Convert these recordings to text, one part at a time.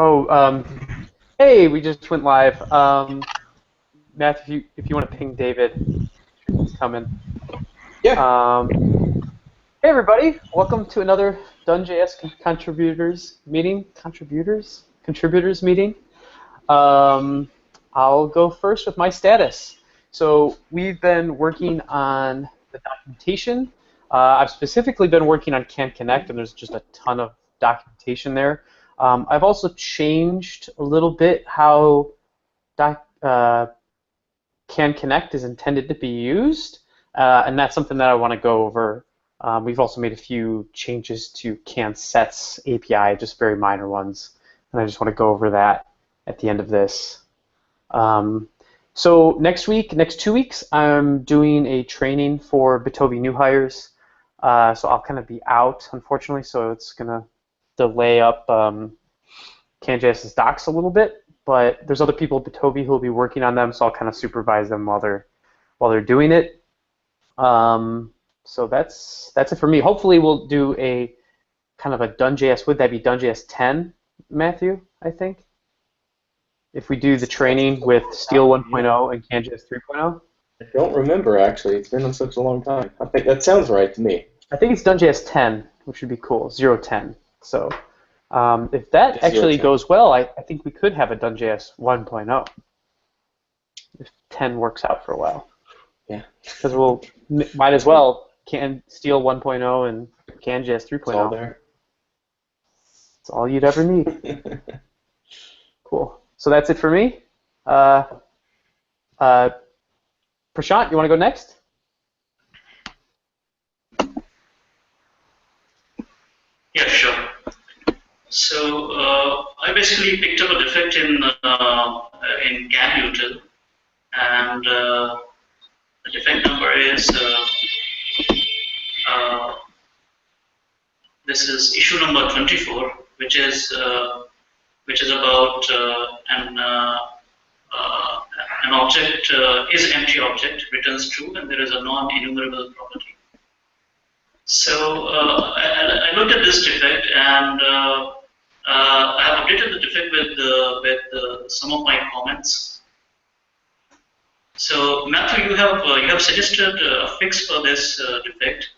Oh, hey, we just went live. Matt, if you want to ping David, he's coming. Yeah. Hey, everybody, welcome to another DoneJS contributors meeting. I'll go first with my status. So we've been working on the documentation. I've specifically been working on Can Connect, and there's just a ton of documentation there. I've also changed a little bit how Can Connect is intended to be used, and that's something that I want to go over. We've also made a few changes to Can Sets API, just very minor ones, and I just want to go over that at the end of this. So next 2 weeks, I'm doing a training for Bitovi new hires. So I'll kind of be out, unfortunately, so it's going to delay up CanJS's docs a little bit. But there's other people at Bitovi who will be working on them, so I'll kind of supervise them while they're doing it. So that's it for me. Hopefully we'll do a kind of a DoneJS. Would that be DoneJS 10, Matthew? I think if we do the training with Steel 1.0 and CanJS 3.0. I don't remember, actually. It's been on such a long time. I think that sounds right to me. I think it's DoneJS 10, which would be cool, 0.10. So if that actually goes well, I think we could have a DoneJS 1.0 if 10 works out for a while. Yeah. Because we'll might as well Steel 1.0 and CanJS 3.0. It's all there. It's all you'd ever need. Cool. So that's it for me. Prashant, you want to go next? Yeah, sure. So I basically picked up a defect in CanUtil, and the defect number is this is issue number 24, which is about an object is empty object, returns true, and there is a non-enumerable property. So I looked at this defect, and I have updated the defect with some of my comments. So Matthew, you have suggested a fix for this defect.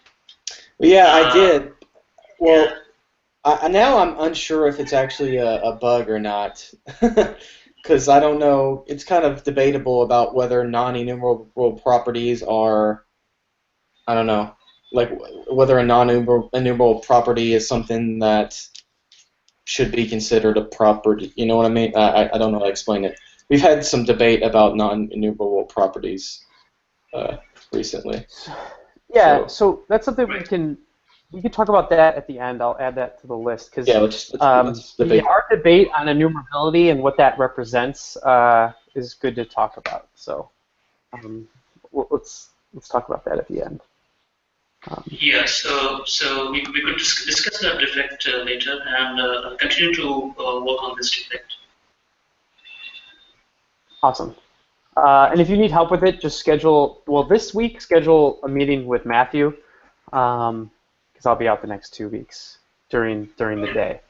Yeah, I did. Well, now I'm unsure if it's actually a bug or not, because I don't know. It's kind of debatable about whether non-enumerable properties are, I don't know, like whether a non-enumerable property is something that should be considered a property. You know what I mean? I don't know how to explain it. We've had some debate about non-enumerable properties recently. Yeah, so that's something we can talk about that at the end. I'll add that to the list because let's debate. Our debate on enumerability and what that represents is good to talk about. So let's talk about that at the end. Yeah, so we could discuss that defect later, and continue to work on this defect. Awesome. And if you need help with it, just schedule a meeting with Matthew, because I'll be out the next 2 weeks during the day.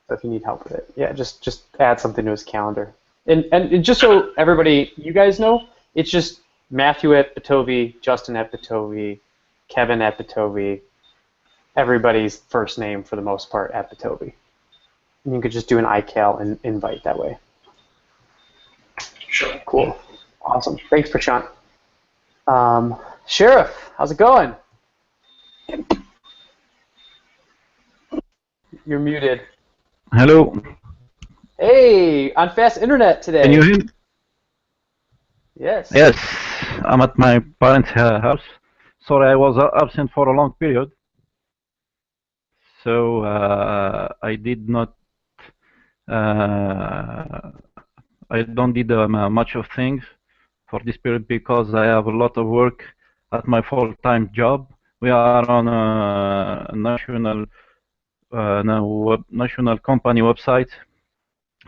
So if you need help with it, yeah, just add something to his calendar. And just so everybody, you guys know, it's just Matthew at Bitovi, Justin at Bitovi, Kevin at Bitovi, everybody's first name for the most part at Bitovi. And you could just do an iCal and invite that way. Sure. Cool. Awesome. Thanks, Prashant. Sheriff, how's it going? You're muted. Hello. Hey, on fast internet today. Can you hear me? Yes. Yes, I'm at my parents' house. Sorry, I was absent for a long period. So I did not. I don't did much of things for this period because I have a lot of work at my full-time job. We are on a national company website,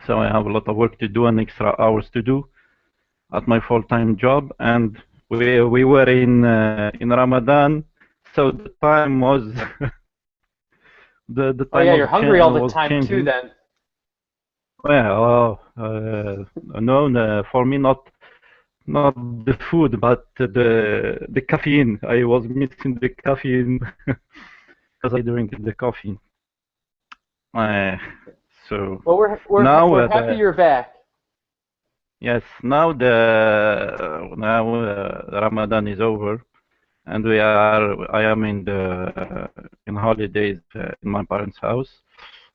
so I have a lot of work to do and extra hours to do at my full-time job. And we were in Ramadan, so the time was the time. Oh yeah, you're hungry all the time changing. too, then. Well, no, for me not the food, but the caffeine. I was missing the caffeine because I drink the coffee. Uh, so Well, now we're happy you're back. yes, now Ramadan is over, and I am in holidays in my parents' house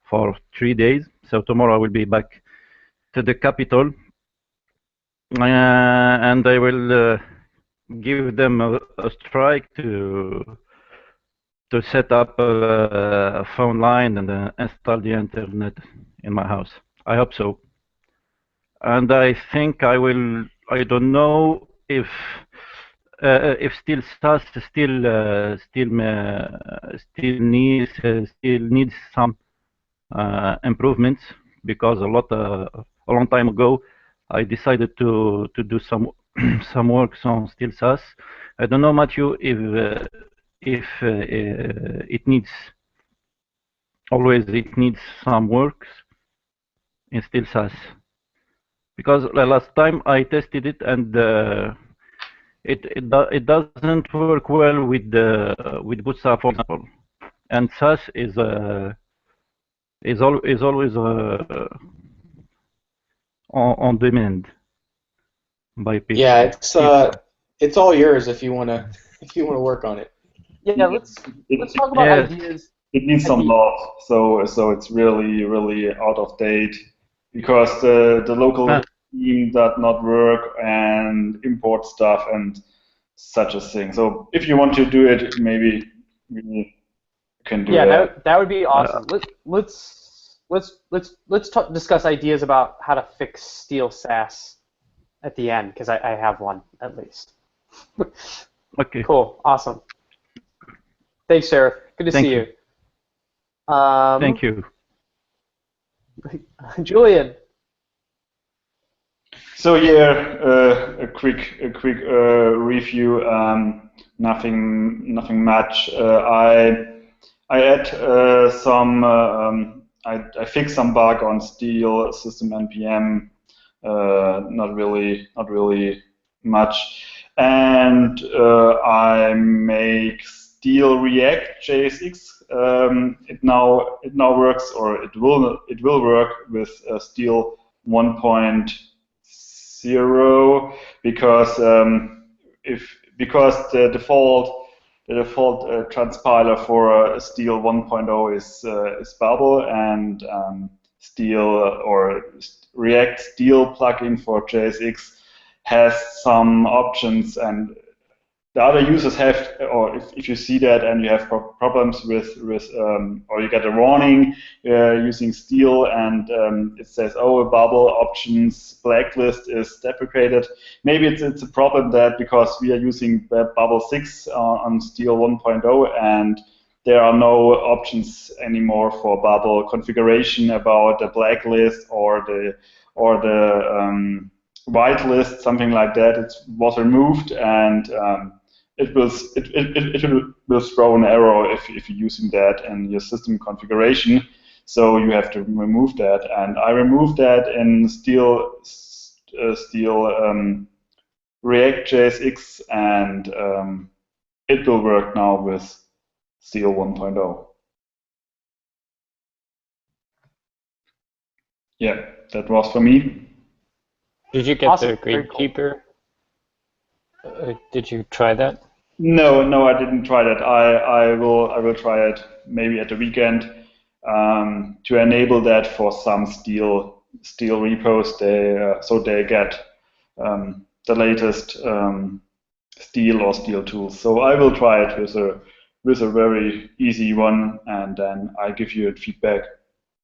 for 3 days. So tomorrow I will be back to the capital, and I will give them a strike to set up a phone line and install the internet in my house. I hope so. And I think I will. I don't know if still SAS still needs some improvements, because a long time ago I decided to do some some work on still SAS. I don't know, Matthew, if it needs some works in still SAS, because the last time I tested it, and it doesn't work well with Bootstrap, for example, and SAS is always on demand by Yeah, people. it's all yours if you wanna if you wanna work on it. Yeah, let's talk about Yes, ideas It needs at some the love, so it's really out of date because the local uh, team does not work and import stuff and such a thing. So if you want to do it, maybe we can do yeah, that. that would be uh, awesome. Let's discuss ideas about how to fix Steel SAS at the end, because I have one at least. okay. Cool, awesome. Thanks, Sheriff. Good to Thank see you. you. Thank you. Julian. So yeah, a quick review. Nothing much. I had I fixed some bug on Steel system npm. Not really much. And I make Steel React JSX. It now works, or it will work with Steel 1.0, because because the default transpiler for Steel 1.0 is Babel, and Steel or React Steel plugin for JSX has some options, and the other users have, or if you see that and you have problems with or you get a warning using Steel, and it says, oh, a bubble options blacklist is deprecated. Maybe it's a problem that because we are using Bubble 6 on Steel 1.0, and there are no options anymore for bubble configuration about the blacklist or the whitelist, something like that. It was removed, and it will throw an error if you're using that in your system configuration. So you have to remove that, and I removed that in Steel React JSX, and it will work now with Steel 1.0. Yeah, that was for me. Did you get Awesome. the Very cool. Gatekeeper? Did you try that? No, I didn't try that. I will try it maybe at the weekend to enable that for some Steel repos. So they get the latest Steel or Steel tools. So I will try it with a very easy one, and then I give you feedback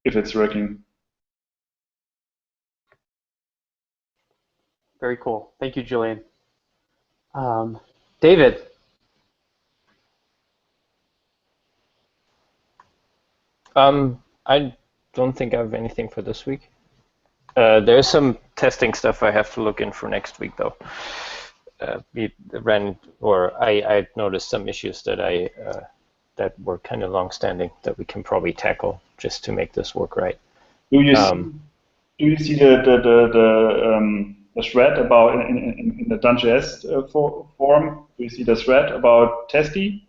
if it's working. Very cool. Thank you, Julian. David. I don't think I have anything for this week. There's some testing stuff I have to look in for next week, though. I noticed some issues that that were kind of long-standing that we can probably tackle just to make this work right. Do you do you see the thread about in the DoneJS forum? Do you see the thread about Testy?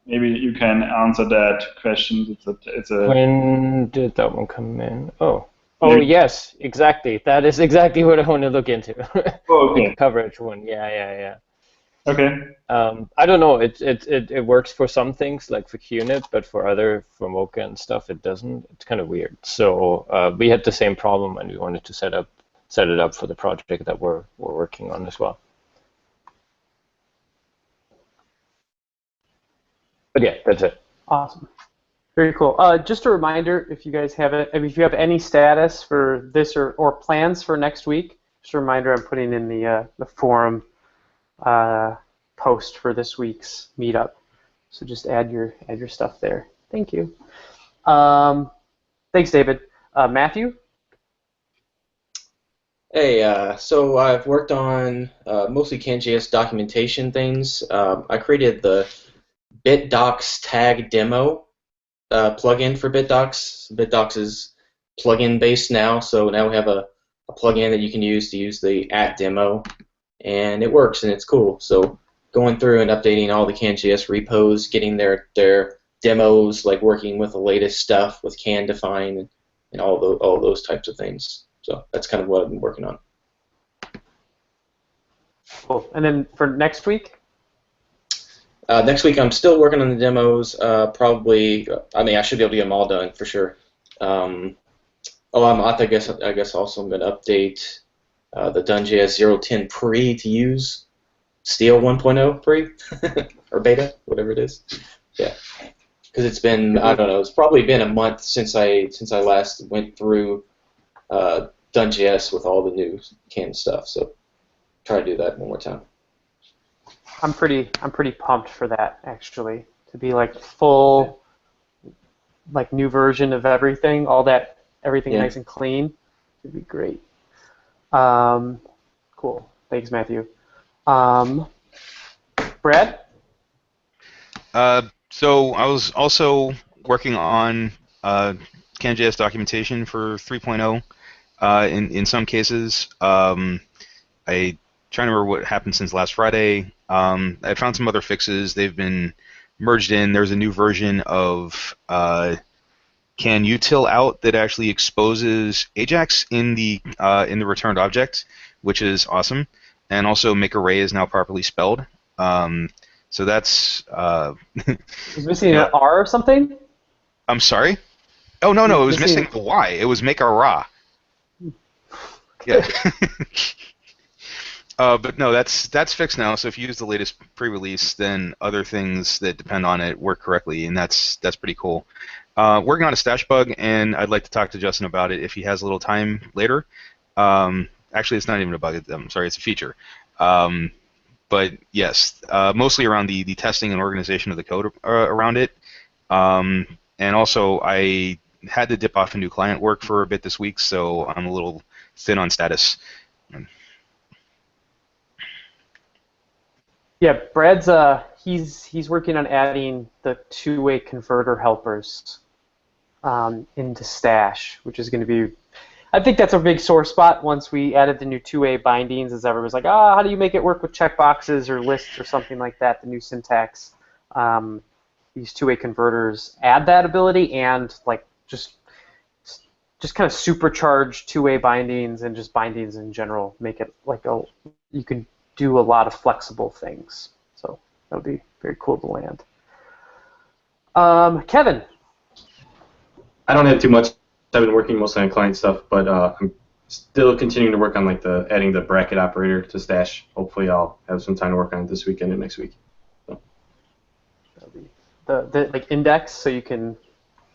Maybe you can answer that question. When did that one come in? Oh, Maybe. yes, exactly. That is exactly what I want to look into. Oh, okay. The coverage one. Yeah. Okay. I don't know. It works for some things like for QNIT, but for Mocha and stuff, it doesn't. It's kind of weird. So we had the same problem, and we wanted to set it up for the project that we're working on as well. But yeah, that's it. Awesome. Very cool. Just a reminder, if you guys have it, if you have any status for this or plans for next week, just a reminder, I'm putting in the forum post for this week's meetup. So just add your stuff there. Thank you. Thanks, David. Matthew? Hey, so I've worked on mostly CanJS documentation things. I created the BitDocs tag demo plugin for BitDocs. BitDocs is plugin based now, so now we have a plugin that you can use to use the @demo, and it works and it's cool. So going through and updating all the CanJS repos, getting their demos, like working with the latest stuff with CanDefine and all those types of things. So that's kind of what I've been working on. Cool. And then for next week? Next week I'm still working on the demos. Probably, I mean, I should be able to get them all done for sure. I guess also I'm going to update the DoneJS 0.10 pre to use Steel 1.0 pre or beta, whatever it is. Yeah, because it's been, I don't know, it's probably been a month since I last went through DoneJS with all the new Can stuff. So try to do that one more time. I'm pretty pumped for that, actually, to be like full, like new version of everything, everything nice and clean. It'd be great. Cool. Thanks, Matthew. Brad? So I was also working on CanJS documentation for 3.0. In some cases, I trying to remember what happened since last Friday. I found some other fixes. They've been merged in. There's a new version of CanUtil out that actually exposes Ajax in the returned object, which is awesome. And also make array is now properly spelled. So that's. Was missing an R or something? I'm sorry. Oh no, it was missing a Y. It was make a ra. Yeah. But no, that's fixed now. So if you use the latest pre-release, then other things that depend on it work correctly, and that's pretty cool. Working on a stash bug, and I'd like to talk to Justin about it if he has a little time later. Actually, it's not even a bug. I'm sorry, it's a feature. But yes, mostly around the testing and organization of the code around it. And also, I had to dip off into client work for a bit this week, so I'm a little thin on status. Yeah, Brad's he's working on adding the two-way converter helpers into Stash, which is going to be, I think that's a big sore spot once we added the new two-way bindings, as everyone's like, how do you make it work with checkboxes or lists or something like that, the new syntax. These two-way converters add that ability and like just kind of supercharge two-way bindings and just bindings in general, make it like you can do a lot of flexible things. So that would be very cool to land. Kevin. I don't have too much. I've been working mostly on client stuff, but I'm still continuing to work on like adding the bracket operator to Stash. Hopefully I'll have some time to work on it this weekend and next week. So. That'll be the like index, so you can.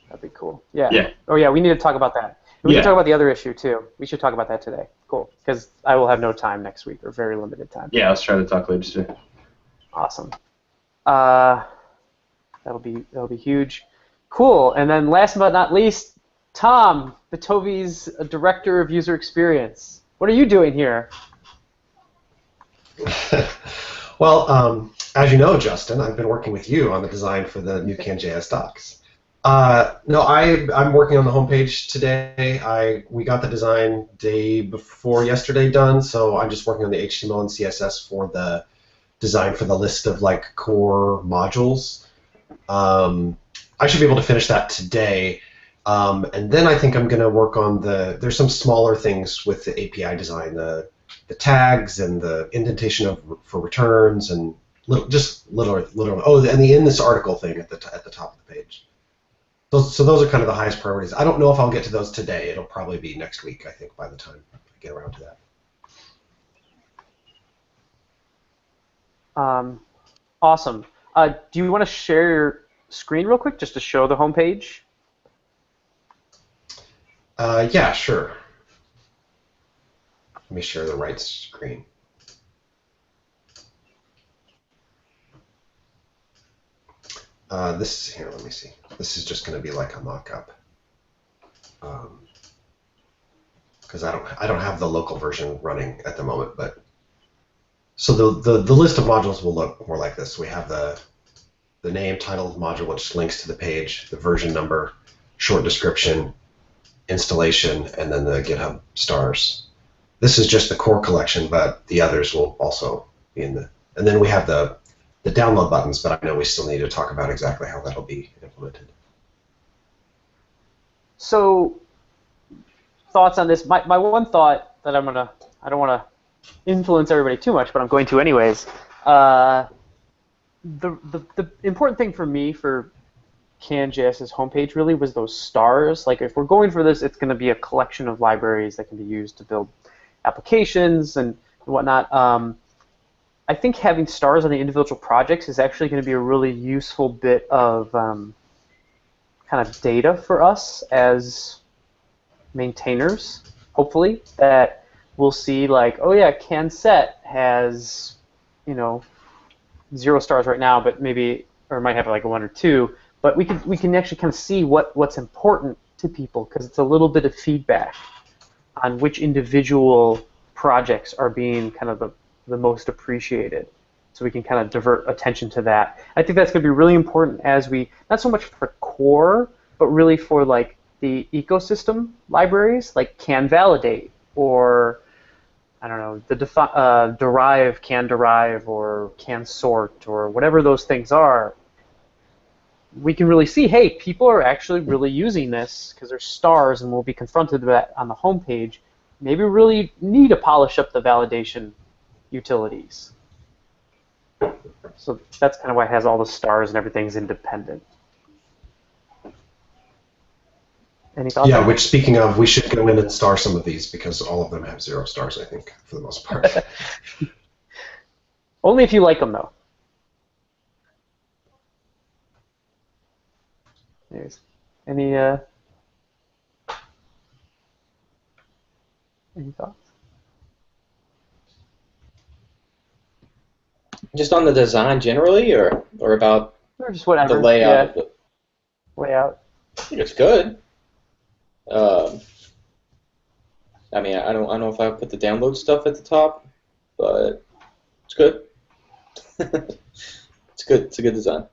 That'd be cool. Yeah. Yeah. Oh yeah, we need to talk about that. We can talk about the other issue too. We should talk about that today. Cool, because I will have no time next week or very limited time. Yeah, let's try to talk later today. Awesome. That'll be huge. Cool. And then last but not least, Tom, Bitovi's Director of User Experience. What are you doing here? Well, as you know, Justin, I've been working with you on the design for the new CanJS docs. No, I'm working on the homepage today. We got the design day before yesterday done, so I'm just working on the HTML and CSS for the design for the list of like core modules. I should be able to finish that today, and then I think I'm going to work on there's some smaller things with the API design, the tags and the indentation for returns and little. Oh, and the in this article thing at the top of the page. So those are kind of the highest priorities. I don't know if I'll get to those today. It'll probably be next week, I think, by the time I get around to that. Awesome. Do you want to share your screen real quick just to show the homepage? Yeah, sure. Let me share the right screen. Here, let me see. This is just going to be like a mock-up. Because I don't have the local version running at the moment, but so the list of modules will look more like this. We have the name, title of the module, which links to the page, the version number, short description, installation, and then the GitHub stars. This is just the core collection, but the others will also be in the. And then we have the download buttons, but I know we still need to talk about exactly how that'll be implemented. So, thoughts on this? My one thought that I don't want to influence everybody too much, but I'm going to anyways. The important thing for me for CanJS's homepage really was those stars. Like if we're going for this, it's going to be a collection of libraries that can be used to build applications and whatnot. I think having stars on the individual projects is actually going to be a really useful bit of kind of data for us as maintainers, hopefully, that we'll see like, oh yeah, CanSet has, 0 stars right now, but maybe, or might have like a 1 or 2, but we can actually kind of see what's important to people because it's a little bit of feedback on which individual projects are being kind of the most appreciated. So we can kind of divert attention to that. I think that's going to be really important as we, not so much for core, but really for like the ecosystem libraries, like CanValidate or I don't know, the derive, CanDerive, or CanSort, or whatever those things are. We can really see, hey, people are actually really using this because there's stars, and we'll be confronted with that on the homepage. Maybe we really need to polish up the validation utilities. So that's kind of why it has all the stars and everything's independent. Any thoughts? Yeah, which speaking of, we should go in and star some of these because all of them have 0 stars, I think, for the most part. Only if you like them, though. Anyways, any thoughts? Just on the design generally, or about or just whatever. The layout of the layout. I think it's good. I mean, I don't know if I put the download stuff at the top, but it's good. It's good. It's a good design.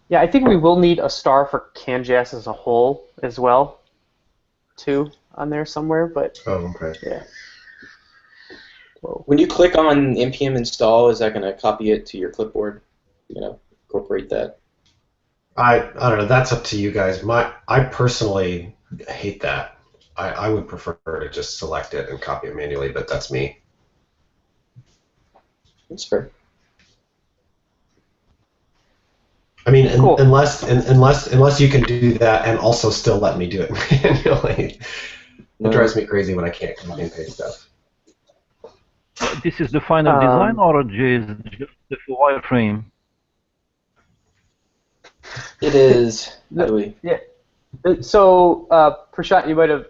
Yeah, I think we will need a star for CanJS as a whole as well, too, on there somewhere. But okay. Yeah. Whoa. When you click on npm install, is that going to copy it to your clipboard? Incorporate that. I don't know. That's up to you guys. I personally hate that. I would prefer to just select it and copy it manually, but that's me. That's fair. I mean, cool. unless you can do that and also still let me do it manually. It drives me crazy when I can't copy and paste stuff. This is the final design, or just the wireframe? It is. Yeah. So, Prashant, you might have.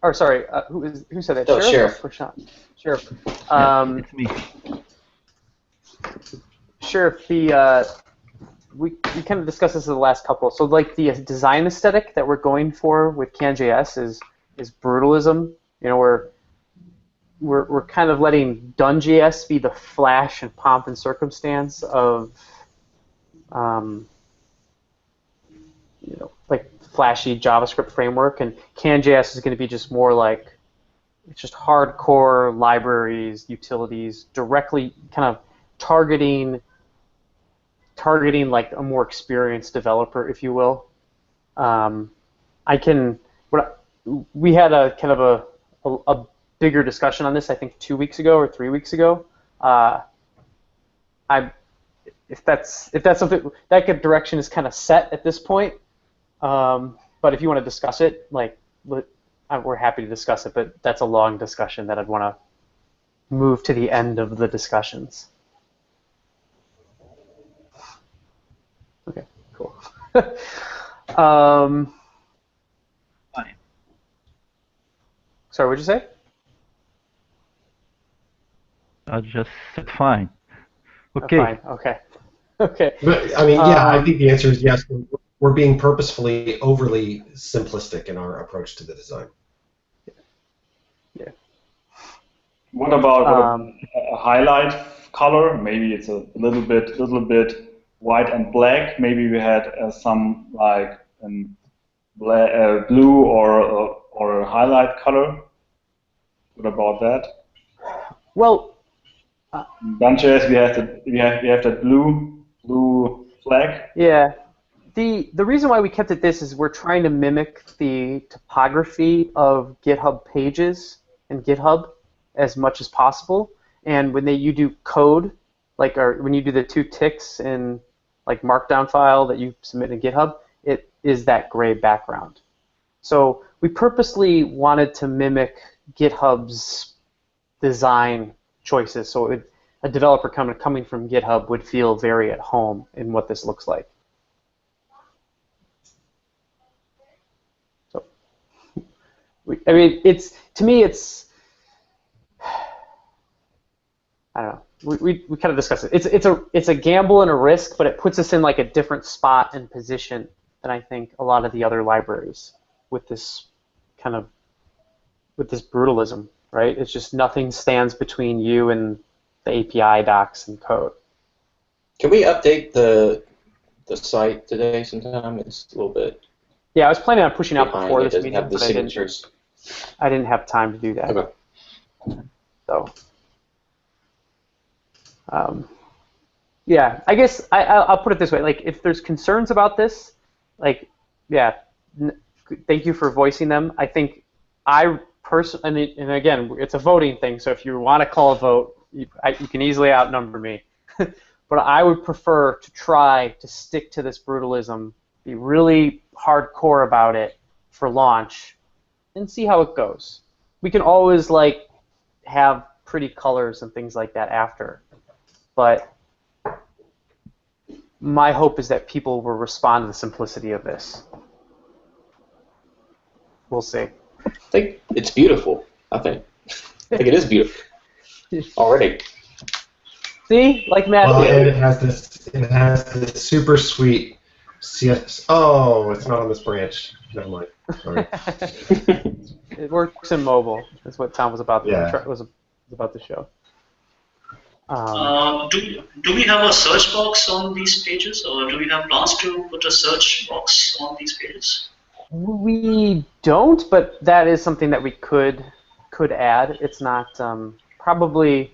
Or sorry, who said that? Oh, Sheriff. Prashant. Sheriff. It's me. Sheriff, we kind of discussed this in the last couple. So, like the design aesthetic that we're going for with CanJS is brutalism. We're kind of letting DoneJS be the flash and pomp and circumstance of like flashy JavaScript framework, and CanJS is going to be just more like it's just hardcore libraries, utilities, directly kind of targeting like a more experienced developer, if you will. We had a kind of a bigger discussion on this, I think 2 weeks ago or 3 weeks ago. If that's something, that direction is kind of set at this point. But if you want to discuss it, like we're happy to discuss it. But that's a long discussion that I'd want to move to the end of the discussions. Okay, cool. Fine. Sorry, what'd you say? I just said fine. Okay. Fine. Okay. Okay. But I mean, yeah, I think the answer is yes. We're being purposefully overly simplistic in our approach to the design. Yeah. What about a highlight color? Maybe it's a little bit white and black. Maybe we had some like blue or a highlight color. What about that? Well, DoneJS we have that blue flag. Yeah. The reason why we kept it this is we're trying to mimic the topography of GitHub pages and GitHub as much as possible. And when you do code, like when you do the 2 ticks in like Markdown file that you submit in GitHub, it is that gray background. So we purposely wanted to mimic GitHub's design choices, so a developer coming from GitHub would feel very at home in what this looks like. So, I mean, to me, I don't know. We kind of discussed it. It's a gamble and a risk, but it puts us in like a different spot and position than I think a lot of the other libraries with this brutalism, right? It's just nothing stands between you and the API docs and code. Can we update the site today sometime? It's a little bit. Yeah, I was planning on pushing out behind. before It this doesn't meeting, have the but signatures. I didn't have time to do that. Okay. So, yeah, I guess I'll put it this way: like, if there's concerns about this, like, yeah, thank you for voicing them. I think I personally, and again, it's a voting thing, so if you want to call a vote, you can easily outnumber me. But I would prefer to try to stick to this brutalism, be really hardcore about it for launch, and see how it goes. We can always like have pretty colors and things like that after, but my hope is that people will respond to the simplicity of this. We'll see. I think it's beautiful. I think it is beautiful already. See, like Matt. Well, and it has this super sweet CS. Oh, it's not on this branch. Never mind. Sorry. It works in mobile. That's what Tom was about. Was about to show. Do we have a search box on these pages, or do we have plans to put a search box on these pages? We don't, but that is something that we could add. It's not probably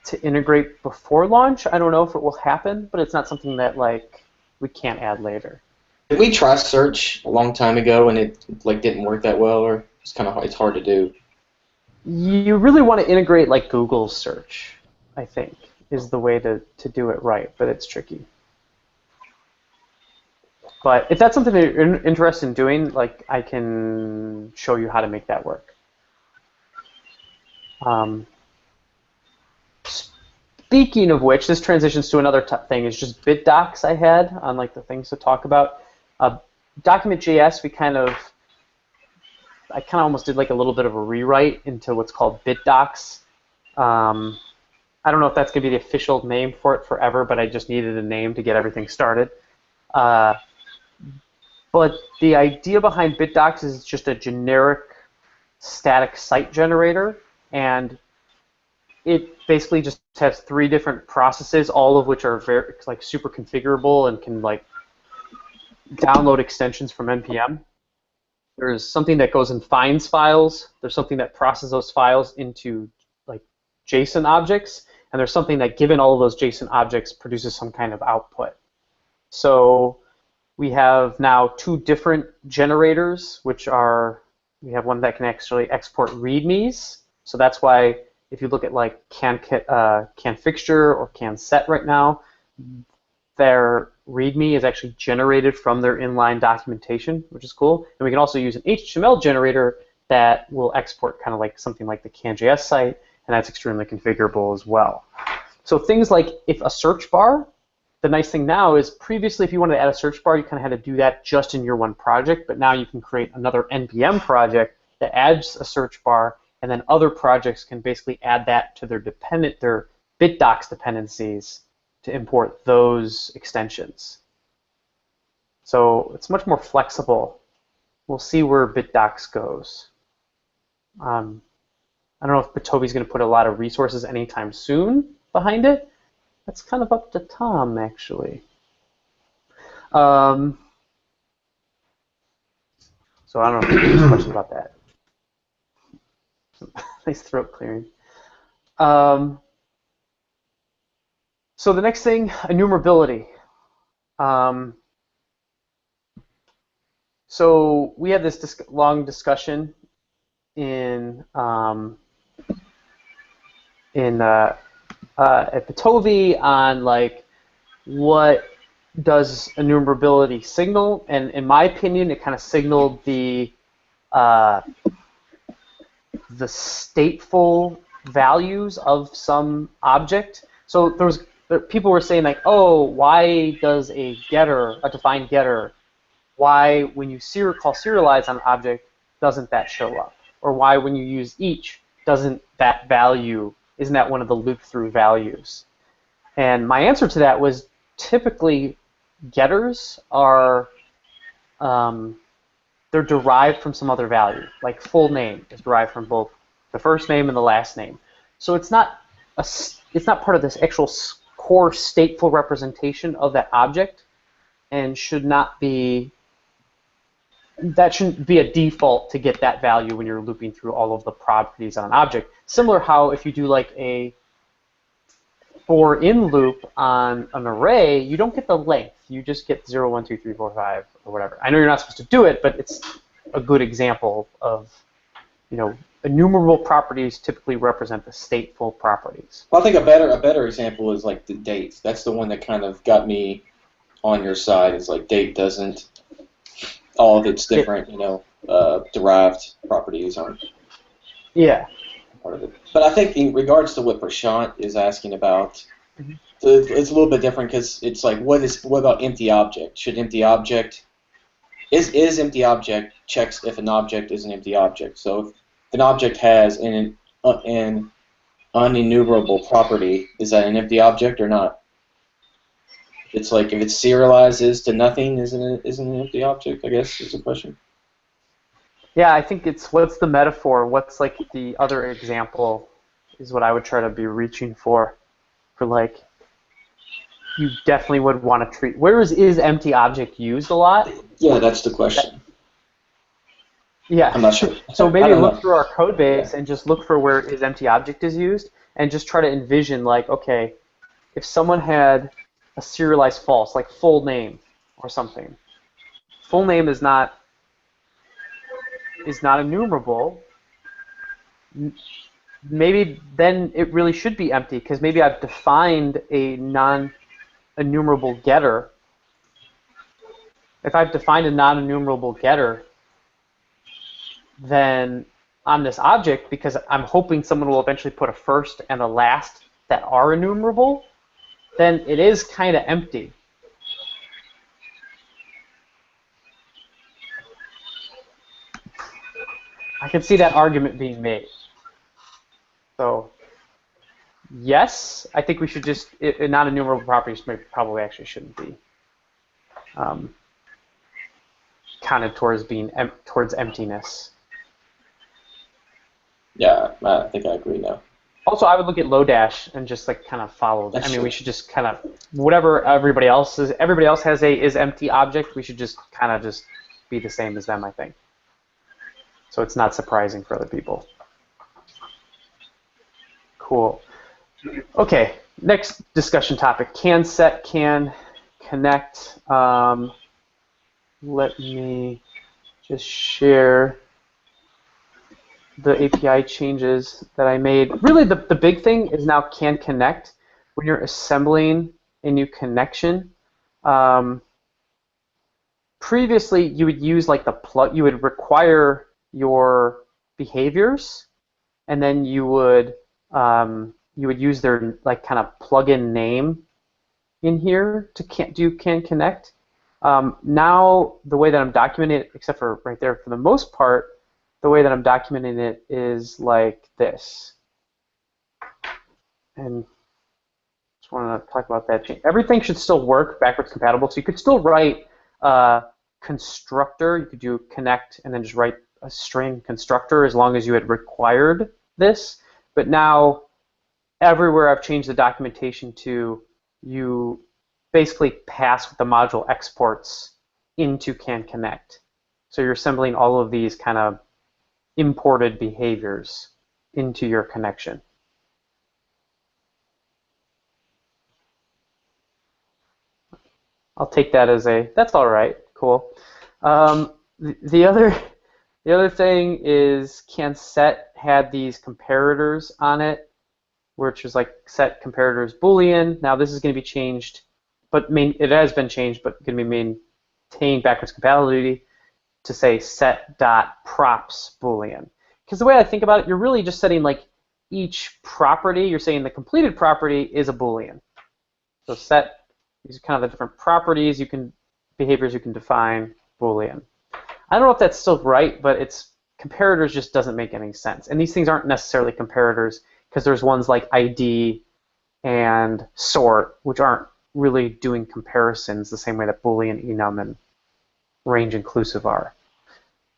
to integrate before launch. I don't know if it will happen, but it's not something that like we can't add later. Did we try search a long time ago and it like didn't work that well, or it's hard to do? You really want to integrate like Google search, I think, is the way to do it right, but it's tricky. But if that's something that you're interested in doing, like I can show you how to make that work. Speaking of which, this transitions to another thing. Is just bit docs I had on like the things to talk about. Document.js, I kind of almost did like a little bit of a rewrite into what's called bit docs. I don't know if that's going to be the official name for it forever, but I just needed a name to get everything started. But the idea behind bit docs is just a generic static site generator, and it basically just has 3 different processes, all of which are very like super configurable and can like download extensions from NPM. There's something that goes in finds files. There's something that processes those files into like JSON objects, and there's something that, given all of those JSON objects, produces some kind of output. So we have now two different generators, which are, we have one that can actually export readmes. So that's why if you look at like can_fixture or can_set right now, their README is actually generated from their inline documentation, which is cool. And we can also use an HTML generator that will export kind of like something like the CanJS site, and that's extremely configurable as well. So things like if a search bar, the nice thing now is previously if you wanted to add a search bar, you kind of had to do that just in your one project, but now you can create another NPM project that adds a search bar, and then other projects can basically add that to their bitdocs dependencies to import those extensions. So it's much more flexible. We'll see where bitdocs goes. I don't know if Bitovi's going to put a lot of resources anytime soon behind it. That's kind of up to Tom, actually. So I don't know if there's questions about that. Nice throat clearing. So the next thing, enumerability. So we had this long discussion at Bitovi on like what does enumerability signal, and in my opinion, it kind of signaled the stateful values of some object. So people were saying like, oh, why does a defined getter, why when you call serialize on an object, doesn't that show up? Or why when you use each, doesn't that value, isn't that one of the loop-through values? And my answer to that was typically getters are, they're derived from some other value. Like full name is derived from both the first name and the last name. So it's not part of this actual core stateful representation of that object, and shouldn't be a default to get that value when you're looping through all of the properties on an object. Similar how if you do like a for in loop on an array, you don't get the length. You just get 0, 1, 2, 3, 4, 5, or whatever. I know you're not supposed to do it, but it's a good example of, enumerable properties typically represent the stateful properties. Well, I think a better example is like the date. That's the one that kind of got me on your side. Is like date doesn't, all of its different, derived properties aren't. Yeah. Part of it. But I think in regards to what Prashant is asking about, it's a little bit different because it's like, what about empty object? Should empty object is empty object checks if an object is an empty object. So if an object has an unenumerable property, is that an empty object or not? It's like if it serializes to nothing, isn't an empty object? I guess is the question. Yeah, I think it's what's the metaphor? What's like the other example is what I would try to be reaching for like you definitely would want to treat. Where is empty object used a lot? Yeah, that's the question. Yeah. I'm not sure. So maybe look through our code base and just look for where is empty object is used, and just try to envision like, okay, if someone had a serialized false, like full name or something. Full name is not enumerable. Maybe then it really should be empty because maybe I've defined a non-enumerable getter. If I've defined a non-enumerable getter, then on this object, because I'm hoping someone will eventually put a first and a last that are enumerable, then it is kind of empty. I can see that argument being made. So, yes, I think we should just, non-enumerable properties probably actually shouldn't be counted towards being towards emptiness. Yeah, I think I agree now. Also, I would look at Lodash and just like kind of follow that. I mean, we should just kind of whatever everybody else has a is empty object. We should just kind of just be the same as them, I think. So it's not surprising for other people. Cool. Okay, next discussion topic: can set, can connect. Let me just share the API changes that I made. Really, the big thing is now can connect. When you're assembling a new connection, previously you would use like the plug. You would require your behaviors, and then you would use their like kind of plugin name in here to can connect. Now the way that I'm documenting it, except for right there, for the most part, the way that I'm documenting it is like this. And just want to talk about that change. Everything should still work backwards compatible, so you could still write constructor. You could do connect and then just write a string constructor as long as you had required this. But now everywhere I've changed the documentation to you basically pass the module exports into can connect. So you're assembling all of these kind of imported behaviors into your connection. I'll take that as a, that's all right, cool. The other thing is can set had these comparators on it, which was like set comparators Boolean. Now this is going to be changed, but it has been changed, but going to be maintained backwards compatibility to say set.props Boolean. Because the way I think about it, you're really just setting like each property. You're saying the completed property is a Boolean. So set, these are kind of the different properties behaviors you can define Boolean. I don't know if that's still right, but comparators just doesn't make any sense. And these things aren't necessarily comparators because there's ones like ID and sort, which aren't really doing comparisons the same way that Boolean, enum, and range inclusive are.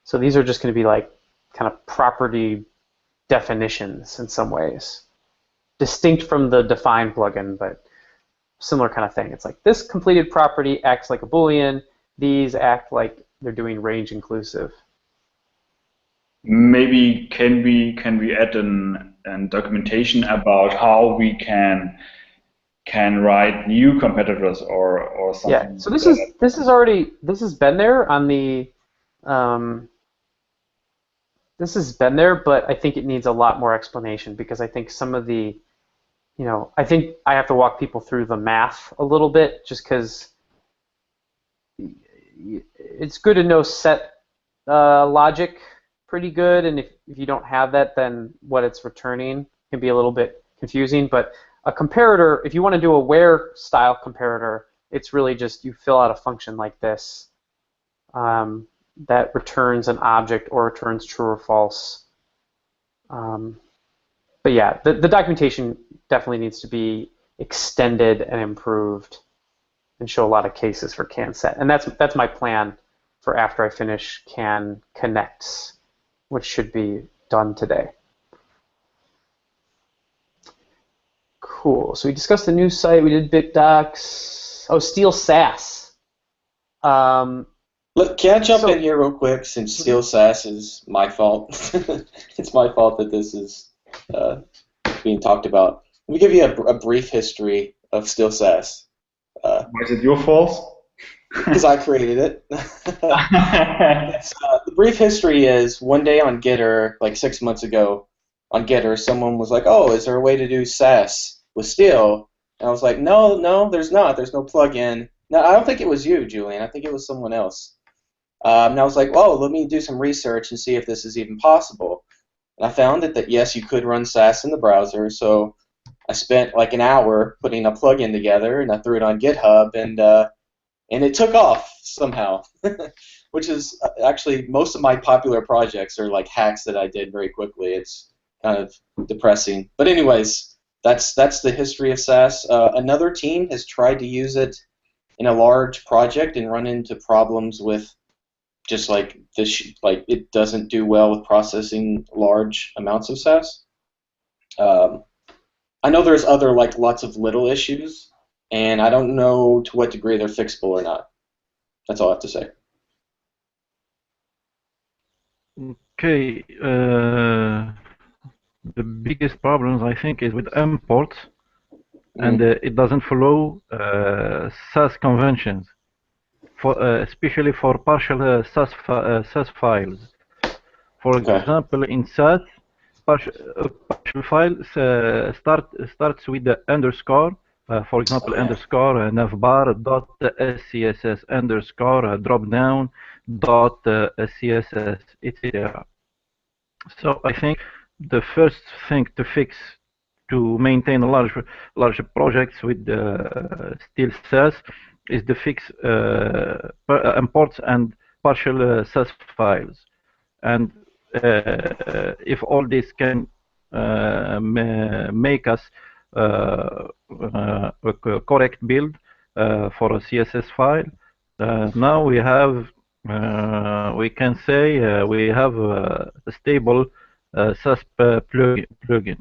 So these are just going to be like kind of property definitions in some ways. Distinct from the define plugin, but similar kind of thing. It's like this completed property acts like a Boolean, these act like they're doing range inclusive. Maybe can we add an documentation about how we can write new competitors or something? Yeah. So this has been there on the this has been there, but I think it needs a lot more explanation because I think some of the I think I have to walk people through the math a little bit just because it's good to know set logic pretty good, and if you don't have that, then what it's returning can be a little bit confusing. But a comparator, if you want to do a where style comparator, it's really just you fill out a function like this that returns an object or returns true or false. But yeah, the documentation definitely needs to be extended and improved and show a lot of cases for can set. And that's my plan for after I finish can connects, which should be done today. Cool. So we discussed the new site. We did BitDocs. Oh, Steel SAS. Look, can I jump in here real quick since Steel SAS is my fault? It's my fault that this is being talked about. Let me give you a brief history of Steel SAS. Why is it your fault? Because I created it. The brief history is one day on Gitter, like 6 months ago, on Gitter, someone was like, "Oh, is there a way to do SAS with Steel?" And I was like, "No, there's not. There's no plugin." No, I don't think it was you, Julian. I think it was someone else. And I was like, "Oh, let me do some research and see if this is even possible." And I found that yes, you could run SAS in the browser. So I spent like an hour putting a plugin together, and I threw it on GitHub, and it took off somehow, which is actually most of my popular projects are like hacks that I did very quickly. It's kind of depressing. But anyways, that's the history of SAS. Another team has tried to use it in a large project and run into problems with just like this, like it doesn't do well with processing large amounts of SAS. I know there's other like lots of little issues, and I don't know to what degree they're fixable or not. That's all I have to say. Okay. The biggest problems I think is with imports, and it doesn't follow SAS conventions, especially for partial SAS files. For example, in SAS, partial file starts with the underscore. For example, underscore navbar dot scss underscore drop down dot css, etc. So I think the first thing to fix to maintain large projects with still SAS is to fix imports and partial SAS files. And if all this can make us a correct build for a CSS file, now we can say we have a stable SAS plugin.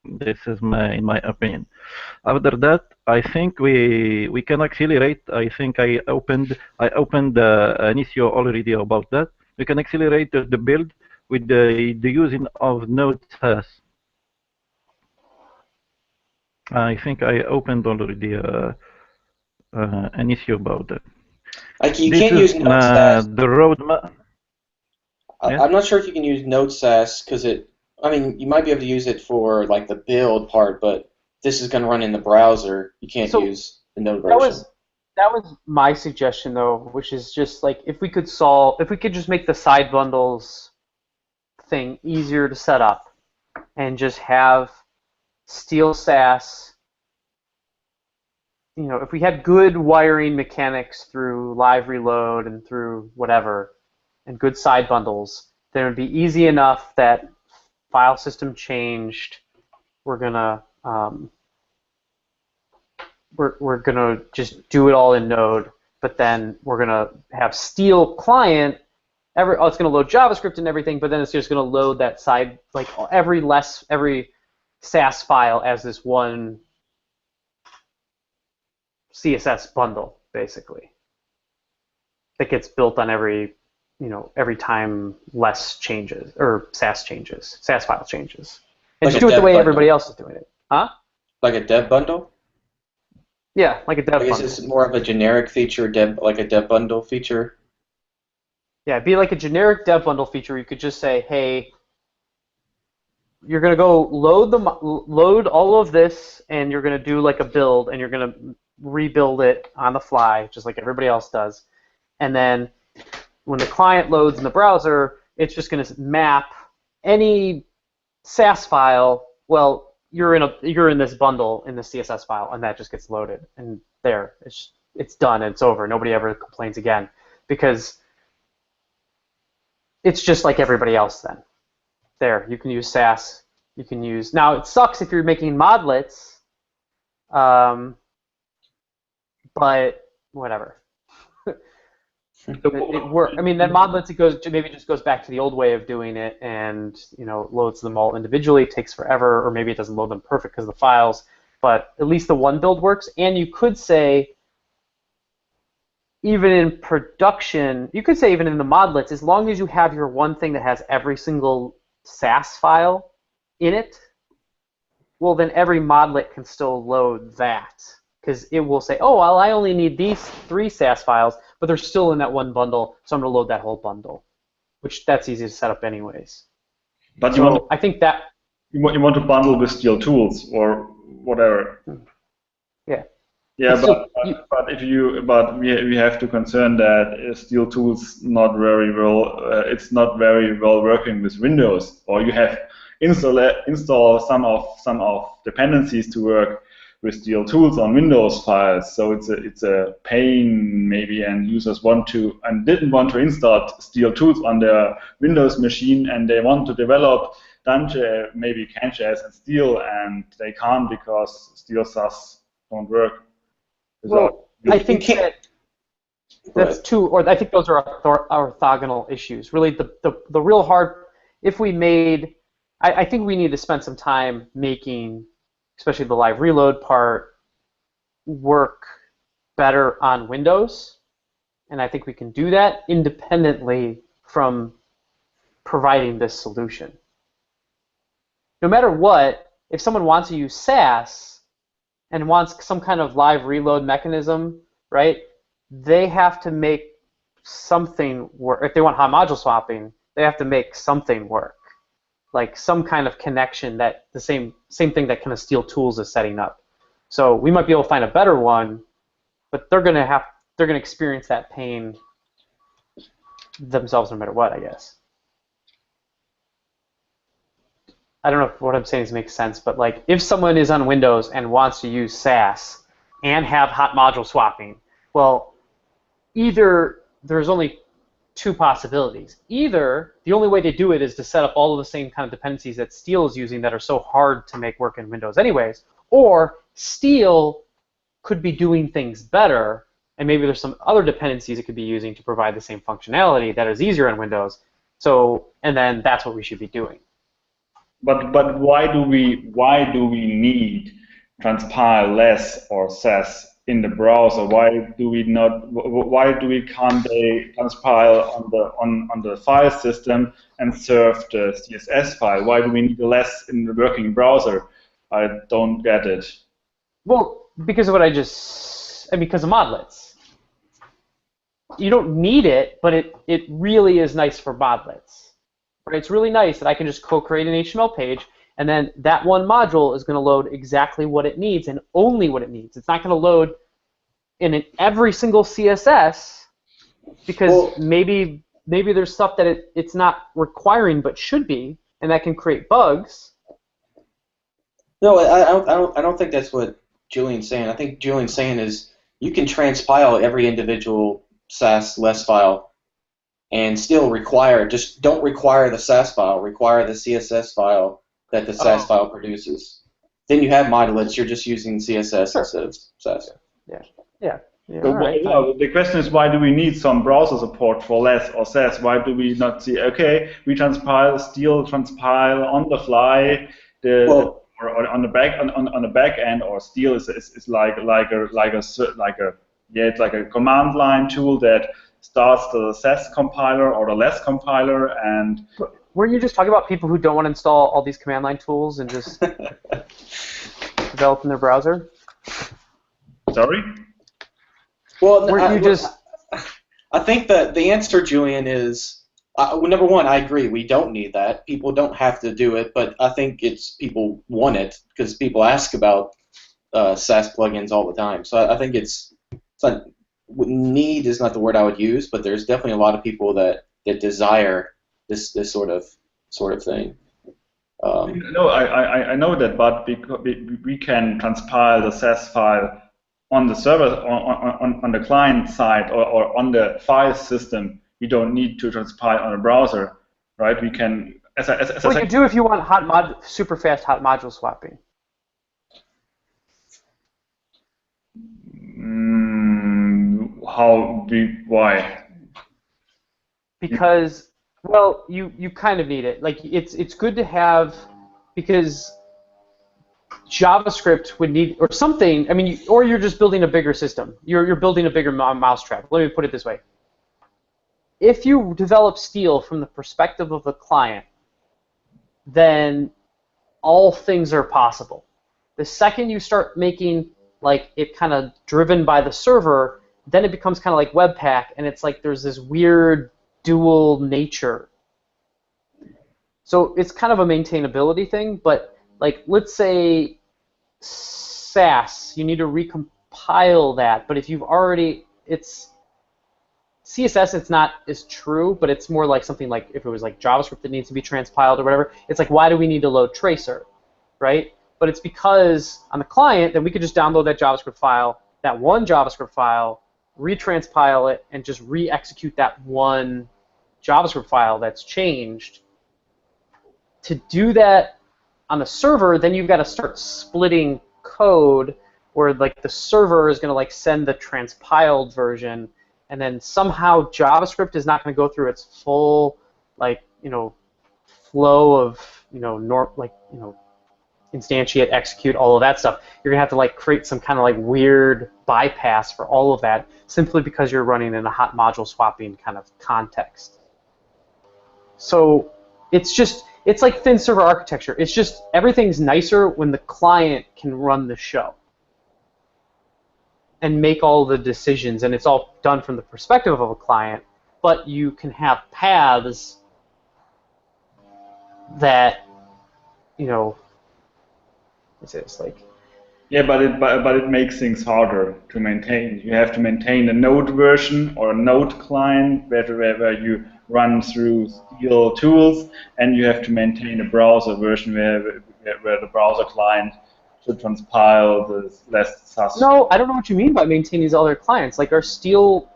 This is in my opinion. After that, I think we can accelerate. I think I opened an issue already about that. We can accelerate the build with the using of Node.js. I think I opened already an issue about that. Like you can't use Node.js. The roadmap. I'm not sure if you can use Node.js because I mean, you might be able to use it for like the build part, but this is going to run in the browser. You can't use the Node version. That was my suggestion, though, which is just like if we could just make the side bundles thing easier to set up, and just have Steel SAS. You know, if we had good wiring mechanics through live reload and through whatever, and good side bundles, then it would be easy enough that file system changed. We're gonna just do it all in Node, but then we're gonna have Steel client. It's gonna load JavaScript and everything, but then it's just gonna load that side, like every SAS file as this one CSS bundle, basically, that gets built on every time less changes or SAS file changes, and just do it the way everybody else is doing it, huh? Like a dev bundle. Yeah, like a dev bundle. I guess it's more of a generic feature, like a dev bundle feature. Yeah, it'd be like a generic dev bundle feature. You could just say, hey, you're gonna go load all of this, and you're gonna do like a build, and you're gonna rebuild it on the fly, just like everybody else does. And then when the client loads in the browser, it's just gonna map any SAS file. Well, you're in this bundle in the CSS file, and that just gets loaded, and there, it's done, and it's over. Nobody ever complains again, because it's just like everybody else then. There, you can use SAS. You can use, now it sucks if you're making modlets, but whatever. It works. I mean, then modlets, maybe just goes back to the old way of doing it, and loads them all individually. It takes forever, or maybe it doesn't load them perfect because of the files. But at least the one build works. And you could say, even in production, you could say even in the modlets, as long as you have your one thing that has every single SAS file in it, well, then every modlet can still load that, because it will say, oh, well, I only need these 3 SAS files, but they're still in that one bundle, so I'm going to load that whole bundle, which that's easy to set up anyways. But I think that you want to bundle with Steel tools or whatever. Yeah. Yeah, but we have to concern that Steel tools not very well. It's not very well working with Windows, or you have install some of dependencies to work with Steel tools on Windows files. So it's a pain maybe, and users didn't want to install Steel tools on their Windows machine, and they want to develop DoneJS, maybe CanJS and Steel, and they can't because Steel SAS don't work. Well, I think that's two, or I think those are orthogonal issues. Really, the real hard, if we made, I think we need to spend some time making especially the live reload part, work better on Windows. And I think we can do that independently from providing this solution. No matter what, if someone wants to use SAS and wants some kind of live reload mechanism, right, they have to make something work. If they want hot module swapping, they have to make something work, like some kind of connection that the same thing that kind of Steel Tools is setting up. So we might be able to find a better one, but they're gonna experience that pain themselves no matter what, I guess. I don't know if what I'm saying makes sense, but like if someone is on Windows and wants to use SAS and have hot module swapping, well, either there's only two possibilities. Either the only way to do it is to set up all of the same kind of dependencies that Steel is using that are so hard to make work in Windows anyways, or Steel could be doing things better, and maybe there's some other dependencies it could be using to provide the same functionality that is easier in Windows. So, and then that's what we should be doing. But why do we need transpile less or SAS in the browser? Why do we can't they transpile on the file system and serve the CSS file? Why do we need less in the working browser? I don't get it. Well, because of what because of modlets. You don't need it, but it really is nice for modlets. Right? It's really nice that I can just co-create an HTML page, and then that one module is going to load exactly what it needs and only what it needs. It's not going to load in every single CSS because maybe there's stuff that it's not requiring but should be, and that can create bugs. No, I don't think that's what Julian's saying. I think Julian's saying is you can transpile every individual SAS less file and still just don't require the SAS file, require the CSS file that the SAS file produces. Then you have modulets, you're just using CSS instead of SAS. Yeah. So right. The question is, why do we need some browser support for less or SAS? Why do we not see, okay, we Steel transpile on the fly, or on the back end, or Steel is like a command line tool that starts the SAS compiler or the less compiler, and weren't you just talking about people who don't want to install all these command line tools and just develop in their browser? Sorry? Well, I think that the answer, Julian, is number one, I agree. We don't need that. People don't have to do it, but I think people want it because people ask about SAS plugins all the time. So I think it's not, need is not the word I would use, but there's definitely a lot of people that desire this sort of thing. No, I know that, but we can transpile the SAS file on the server, on the client side, or on the file system. We don't need to transpile on a browser, right? We can, you do if you want super fast hot module swapping. Why? Because, well, you kind of need it. Like it's good to have, because JavaScript would need, or something. I mean, or you're just building a bigger system. You're building a bigger mousetrap. Let me put it this way. If you develop Steel from the perspective of the client, then all things are possible. The second you start making like it kind of driven by the server, then it becomes kind of like Webpack, and it's like there's this weird dual nature. So it's kind of a maintainability thing, but like let's say SAS, you need to recompile that, but if you've already, CSS, it's not as true, but it's more like something like if it was like JavaScript that needs to be transpiled or whatever, it's like, why do we need to load tracer, right? But it's because on the client, then we could just download that JavaScript file, that one JavaScript file, retranspile it, and just re-execute that one JavaScript file that's changed. To do that on the server, then you've got to start splitting code where like the server is going to like send the transpiled version, and then somehow JavaScript is not going to go through its full flow of instantiate, execute, all of that stuff. You're gonna have to like create some kind of like weird bypass for all of that, simply because you're running in a hot module swapping kind of context. So it's like thin server architecture. It's just everything's nicer when the client can run the show and make all the decisions, and it's all done from the perspective of a client, but you can have paths that, you know, it's like... Yeah, but it makes things harder to maintain. You have to maintain a Node version or a Node client where you run through Steel tools, and you have to maintain a browser version where the browser client should transpile the less SAS. No, I don't know what you mean by maintaining these other clients. Like the Steel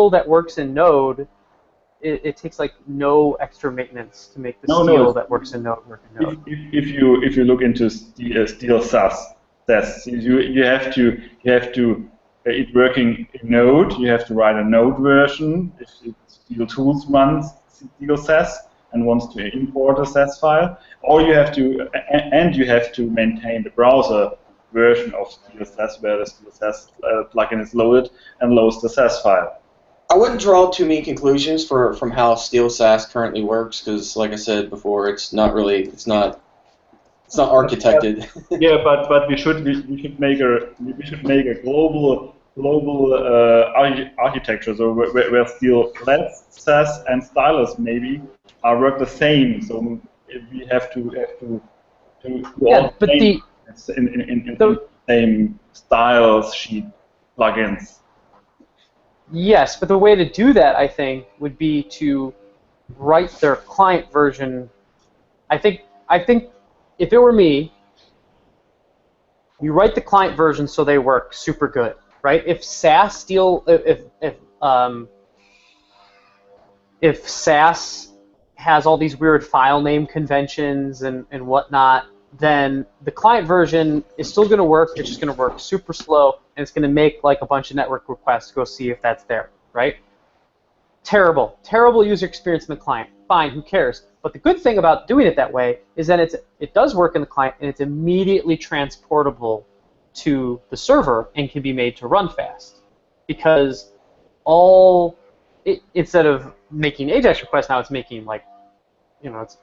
that works in Node, it takes like no extra maintenance to make the Steel that works in Node work in Node. If you look into Steel SAS, you have to it working in Node. You have to write a Node version if Steel Tools runs Steel SAS and wants to import a SAS file, or you have to maintain the browser version of Steel SAS where the Steel SAS plugin is loaded and loads the SAS file. I wouldn't draw too many conclusions from how Steel SAS currently works, because, like I said before, it's not architected. Yeah, but we should make a global architecture, so where Steel SAS and Stylus maybe work the same. So we have to do all but in the same styles sheet plugins. Yes, but the way to do that, I think, would be to write their client version. I think if it were me, you write the client version so they work super good, right? If SAS has all these weird file name conventions and whatnot, then the client version is still going to work. It's just going to work super slow, and it's going to make like a bunch of network requests to go see if that's there, right? Terrible user experience in the client. Fine, who cares? But the good thing about doing it that way is that it does work in the client, and it's immediately transportable to the server and can be made to run fast. Because instead of making AJAX requests, now it's making like, it's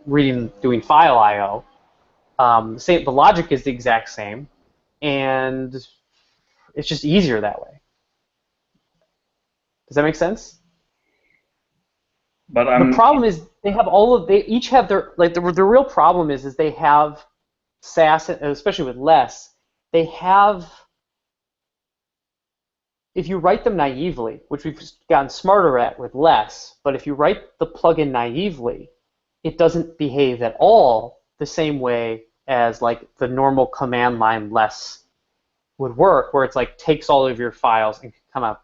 doing file I/O. The logic is the exact same, and it's just easier that way. Does that make sense? But the problem is they each have their the real problem is they have SAS, especially with less. They have, if you write them naively, which we've gotten smarter at with less, but if you write the plugin naively, it doesn't behave at all the same way as like the normal command line less would work, where it's like takes all of your files and kind of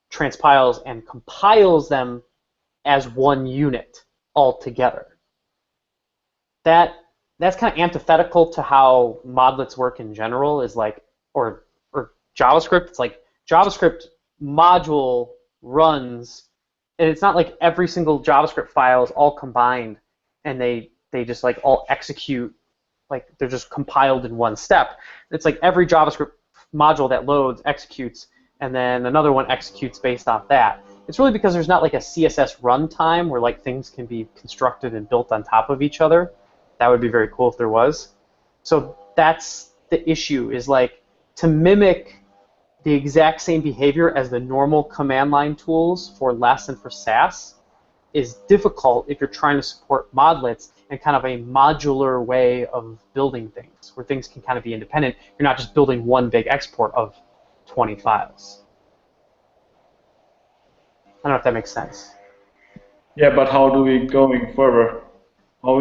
transpiles and compiles them as one unit altogether. That's kind of antithetical to how modlets work in general, is like, or JavaScript. It's like JavaScript module runs, and it's not like every single JavaScript file is all combined and they just like all execute, like they're just compiled in one step. It's like every JavaScript module that loads executes, and then another one executes based off that. It's really because there's not like a CSS runtime where like things can be constructed and built on top of each other. That would be very cool if there was. So that's the issue, is like to mimic the exact same behavior as the normal command line tools for less and for SAS is difficult if you're trying to support modlets and kind of a modular way of building things, where things can kind of be independent. You're not just building one big export of 20 files. I don't know if that makes sense. Yeah, but how do we going further? So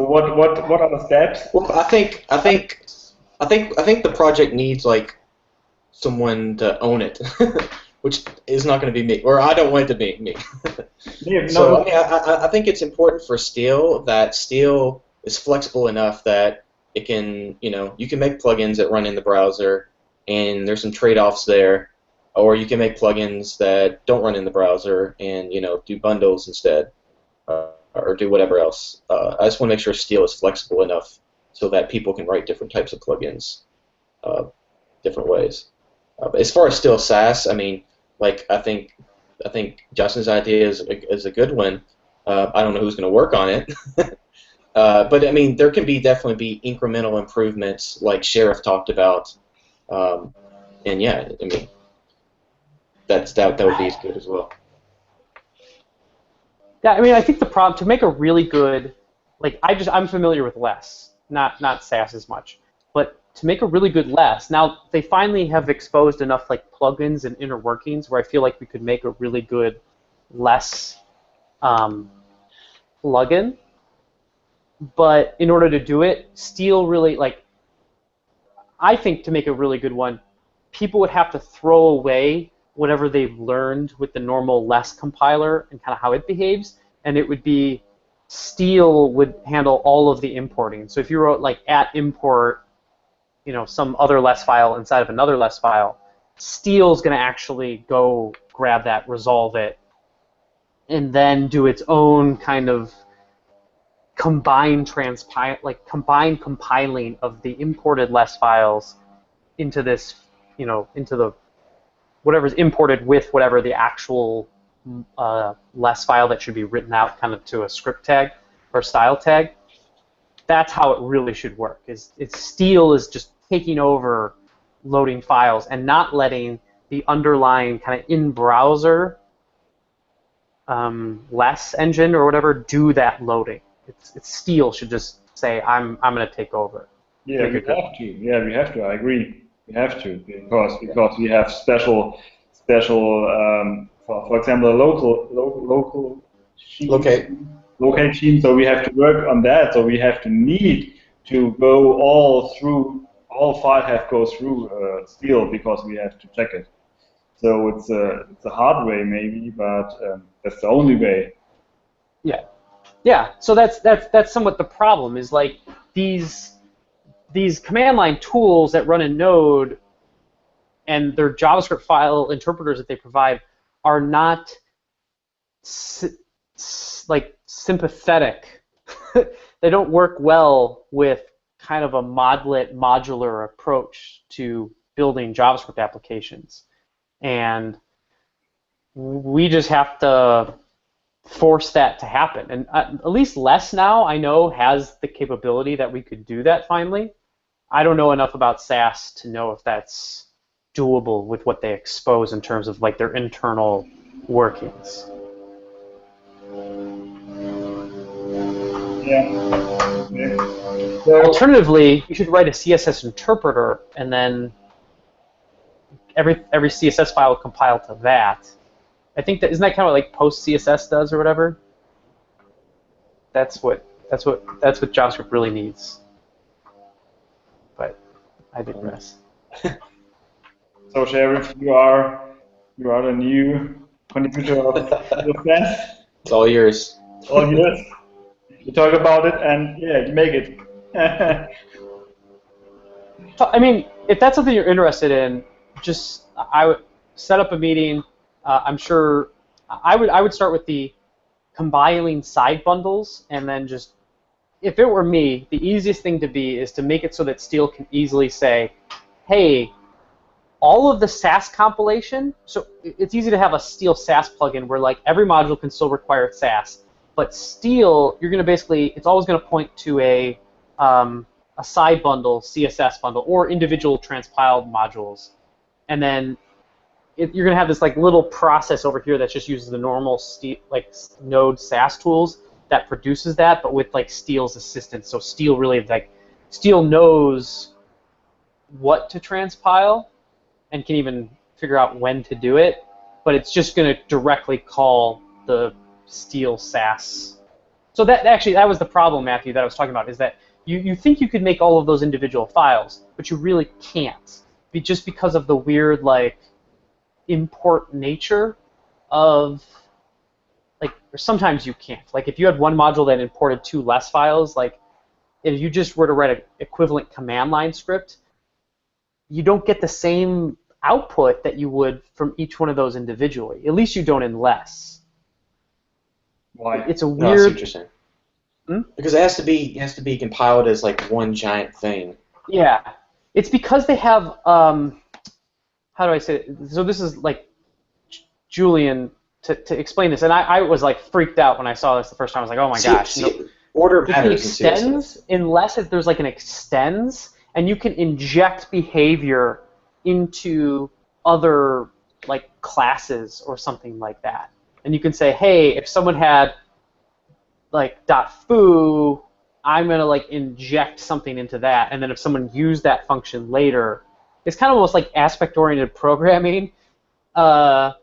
what are the steps? Well, I think the project needs like someone to own it, which is not going to be me, or I don't want it to be me. Yeah, So I mean, I think it's important for Steel that Steel is flexible enough that it can, you can make plugins that run in the browser, and there's some trade-offs there, or you can make plugins that don't run in the browser and do bundles instead, or do whatever else. I just want to make sure Steel is flexible enough so that people can write different types of plugins different ways. But as far as still Sass, I mean, like I think Justin's idea is a good one. I don't know who's going to work on it, but I mean, there can definitely be incremental improvements, like Sheriff talked about, and yeah, I mean, that would be good as well. Yeah, I mean, I think the problem to make a really good, like I'm familiar with Less, not Sass as much, but to make a really good Less, now they finally have exposed enough like plugins and inner workings where I feel like we could make a really good Less plugin. But in order to do it, Steel really, like, I think to make a really good one, people would have to throw away whatever they've learned with the normal Less compiler and kind of how it behaves, and it would be Steel would handle all of the importing. So if you wrote like @import, you know, some other Less file inside of another Less file, Steel's going to actually go grab that, resolve it, and then do its own kind of combined compiling of the imported Less files into this, you know, into the whatever's imported with whatever the actual Less file that should be written out kind of to a script tag or style tag. That's how it really should work. Steel is just taking over loading files and not letting the underlying kind of in-browser Less engine or whatever do that loading. It's Steel should just say, I'm going to take over. Yeah, we have to. Yeah, we have to. I agree. We have to because we have special for example, local locate team. So we have to work on that. So we have to need to go all file have go through Steel because we have to check it. So it's a hard way maybe, but that's the only way. Yeah. Yeah, so that's somewhat the problem, is like these command line tools that run in Node and their JavaScript file interpreters that they provide are not like sympathetic. They don't work well with kind of a modular approach to building JavaScript applications. And we just have to force that to happen. And at least Less now, I know, has the capability that we could do that finally. I don't know enough about Sass to know if that's doable with what they expose in terms of like their internal workings. Yeah. So, alternatively, you should write a CSS interpreter and then every CSS file would compile to that. I think isn't that kind of like Post CSS does or whatever? That's what JavaScript really needs. But I digress. So Sheriff, you are the new contributor of the class. It's all yours. All yours. You talk about it and yeah, you make it. I mean, if that's something you're interested in, I would set up a meeting. I'm sure I would start with the compiling side bundles, and then just, if it were me, the easiest thing to be is to make it so that Steel can easily say, hey, all of the Sass compilation, so it's easy to have a Steel Sass plugin where like every module can still require Sass, but Steel, you're going to basically, it's always going to point to a side bundle, CSS bundle, or individual transpiled modules, and then you're going to have this like little process over here that just uses the normal Node Sass tools that produces that, but with like Steel's assistance. So Steel really Steel knows what to transpile and can even figure out when to do it, but it's just going to directly call the Steel Sass. So that was the problem, Matthew, that I was talking about, is that you think you could make all of those individual files, but you really can't, just because of the weird like import nature of, like, or sometimes you can't. Like if you had one module that imported 2 Less files, like if you just were to write an equivalent command line script, you don't get the same output that you would from each one of those individually. At least you don't in Less. Why? It's a No, that's weird. interesting. Because it has to be compiled as like one giant thing. Yeah, it's because they have how do I say it? So this is like Julian to explain this, and I was like freaked out when I saw this the first time. I was like, oh my gosh. Order It matters in CSS. extends unless there's like an extends, and you can inject behavior into other like classes or something like that. And you can say, hey, if someone had like .foo, I'm gonna like inject something into that, and then if someone used that function later, it's kind of almost like aspect-oriented programming. And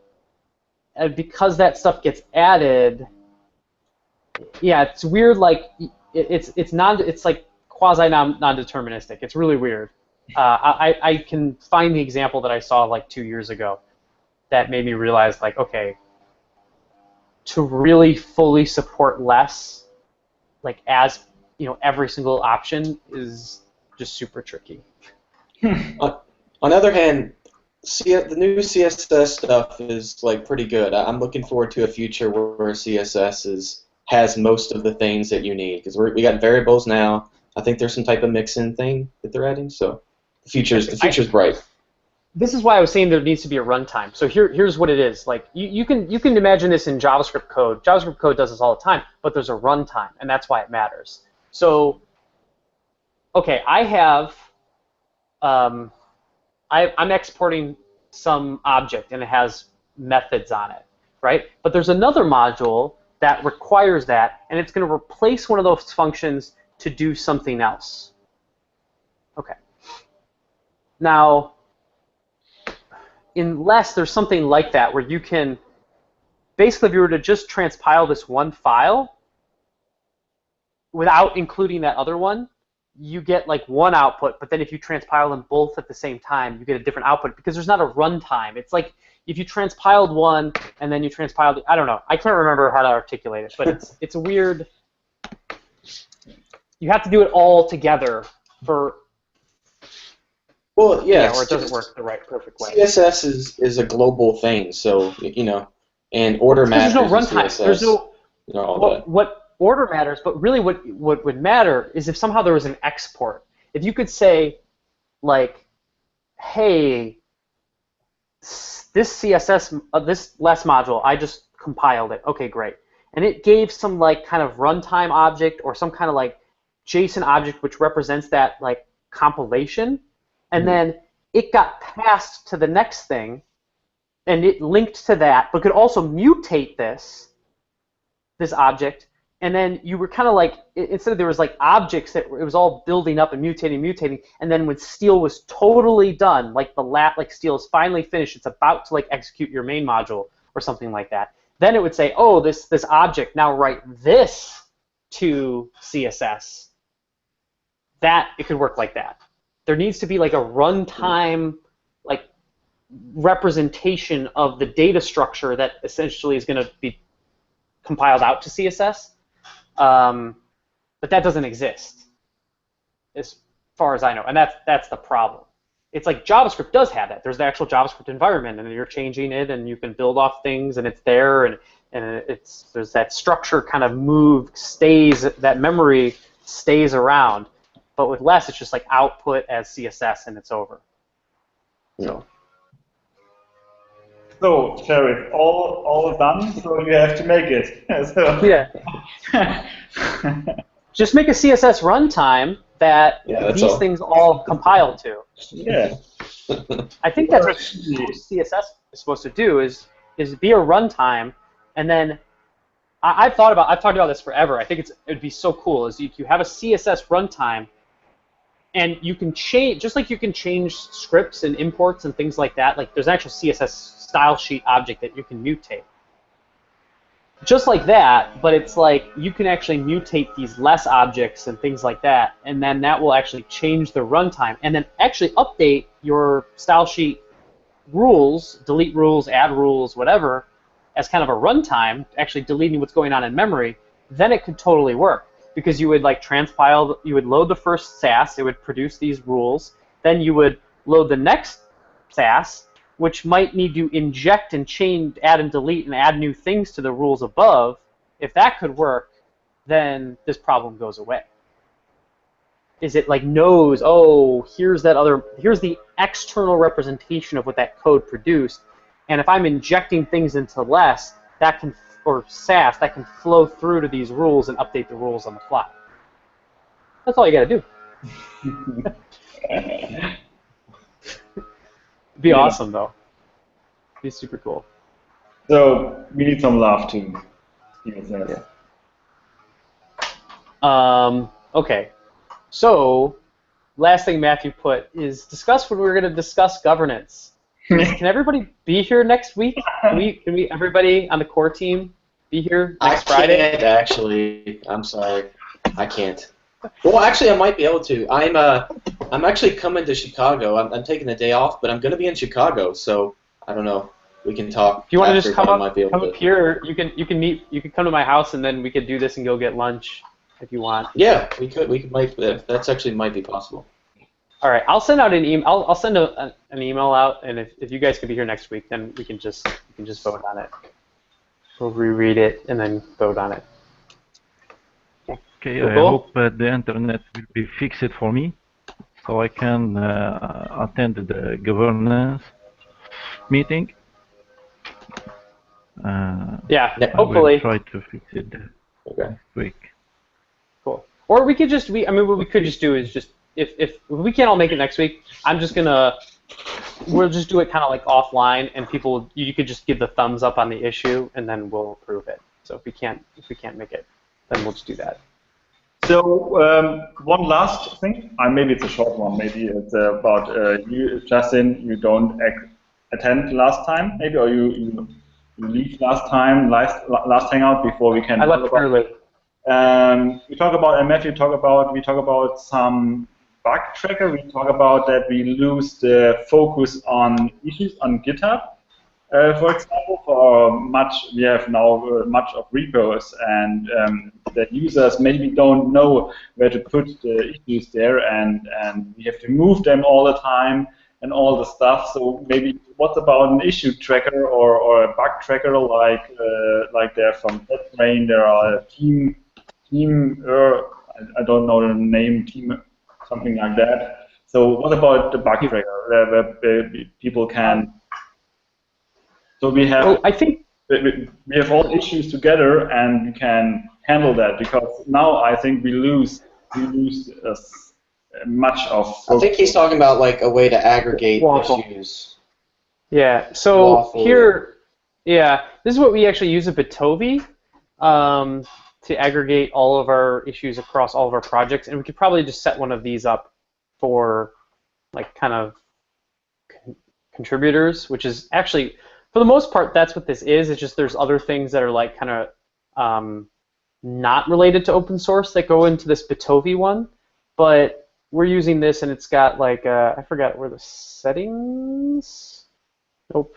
because that stuff gets added, yeah, it's weird. Like it's like quasi non-deterministic. It's really weird. I can find the example that I saw like 2 years ago that made me realize like, okay, to really fully support less, like as every single option is just super tricky. On the other hand, the new CSS stuff is like pretty good. I'm looking forward to a future where CSS has most of the things that you need, because we got variables now. I think there's some type of mix-in thing that they're adding, so the future's bright. This is why I was saying there needs to be a runtime. So here's what it is. Like you can imagine this in JavaScript code. JavaScript code does this all the time, but there's a runtime, and that's why it matters. So, okay, I have I'm exporting some object and it has methods on it, right? But there's another module that requires that, and it's going to replace one of those functions to do something else. Okay. Now, unless there's something like that where you can, basically if you were to just transpile this one file without including that other one, you get like one output, but then if you transpile them both at the same time, you get a different output because there's not a runtime. It's like if you transpiled one and then you transpiled, I don't know. I can't remember how to articulate it, but it's a weird, you have to do it all together for, well, yeah, or it doesn't work the right perfect way. CSS is a global thing, so and order matters. There's no runtime. There's no all that. What order matters, but really what would matter is if somehow there was an export. If you could say, like, hey, this CSS, this less module, I just compiled it. Okay, great. And it gave some like kind of runtime object or some kind of like JSON object which represents that like compilation, and then it got passed to the next thing, and it linked to that, but could also mutate this object. And then you were kind of like, instead of there was like objects that it was all building up and mutating, and then when Steal was totally done, like like Steal is finally finished, it's about to like execute your main module or something like that, then it would say, oh, this object, now write this to CSS. That, it could work like that. There needs to be like a runtime like representation of the data structure that essentially is going to be compiled out to CSS. But that doesn't exist, as far as I know, and that's the problem. It's like JavaScript does have that. There's the actual JavaScript environment, and you're changing it, and you can build off things, and it's there, and there's that structure kind of stays, that memory stays around. But with less, it's just like output as CSS, and it's over. So, Sheriff, all done, so you have to make it. So. Yeah. Just make a CSS runtime that these things all compile to. Yeah. I think that's what CSS is supposed to do, is be a runtime, and then I've talked about this forever. I think it'd be so cool, is you have a CSS runtime, and you can change, just like you can change scripts and imports and things like that, like there's an actual CSS style sheet object that you can mutate. Just like that, but it's like you can actually mutate these less objects and things like that, and then that will actually change the runtime, and then actually update your style sheet rules, delete rules, add rules, whatever, as kind of a runtime, actually deleting what's going on in memory. Then it could totally work, because you would like transpile, you would load the first Sass, it would produce these rules, then you would load the next Sass, which might need to inject and change, add and delete, and add new things to the rules above. If that could work, then this problem goes away. Is it like knows, oh, here's the external representation of what that code produced, and if I'm injecting things into less, that can, or SAS, that can flow through to these rules and update the rules on the fly. That's all you got to do. Be awesome though. Be super cool. So we need some love too. Yeah. Okay. So, last thing Matthew put is discuss when we're going to discuss governance. Can everybody be here next week? Can we everybody on the core team be here next Friday? I can't actually. I'm sorry. I can't. Well, actually, I might be able to. I'm actually coming to Chicago. I'm taking the day off, but I'm going to be in Chicago, so I don't know. We can talk. If you want to just after, come but I might be able up to. here, you can come to my house and then we could do this and go get lunch if you want. Yeah, we could. That's actually might be possible. All right, I'll send out an email. I'll send an email out, and if you guys could be here next week, then we can just vote on it. We'll reread it and then vote on it. Okay, Cool. I hope the internet will be fixed for me, so I can attend the governance meeting. Yeah, I hopefully. will try to fix it Okay. next week. Cool. Or we could just what we could just do is just if we can't all make it next week, we'll just do it kind of like offline, and you could just give the thumbs up on the issue, and then we'll approve it. So if we can't make it, then we'll just do that. So one last thing, maybe it's a short one. Maybe it's about you, Justin. You don't attend last time, maybe, or you leave last hangout before we can. I left early. We talk about Matthew. We talk about some bug tracker. We talk about that we lose the focus on issues on GitHub. For example, we have now much of repos, and that users maybe don't know where to put the issues there, and we have to move them all the time and all the stuff. So maybe what about an issue tracker or a bug tracker like there from JetBrains? There are a team. I don't know the name. Team something like that. So what about the bug tracker where people can? So we have. Well, I think we have all issues together, and we can handle that, because now I think we lose much of. I think he's talking about like a way to aggregate issues. Yeah. So Waffle. here, this is what we actually use at Bitovi to aggregate all of our issues across all of our projects, and we could probably just set one of these up for like kind of contributors, which is actually. For the most part, that's what this is. It's just there's other things that are like kind of not related to open source that go into this Bitovi one, but we're using this, and it's got like I forgot where the settings. Nope.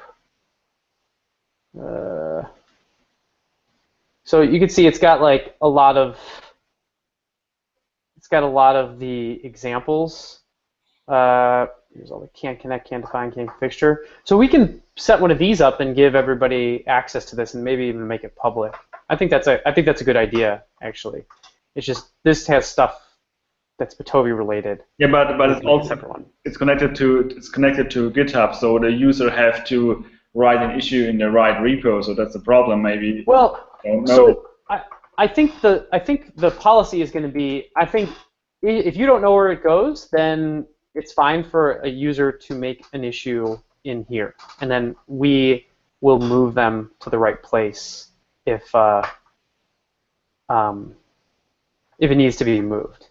So you can see it's got like a lot of the examples. Here's all the can't connect, can't define, can't fixture. So we can set one of these up and give everybody access to this, and maybe even make it public. I think that's a good idea, actually. It's just this has stuff that's Bitovi related. Yeah, but it's also it's connected to GitHub, so the user have to write an issue in the right repo. So that's the problem, maybe. Well, so I think the policy is going to be, I think if you don't know where it goes, then it's fine for a user to make an issue in here, and then we will move them to the right place if it needs to be moved.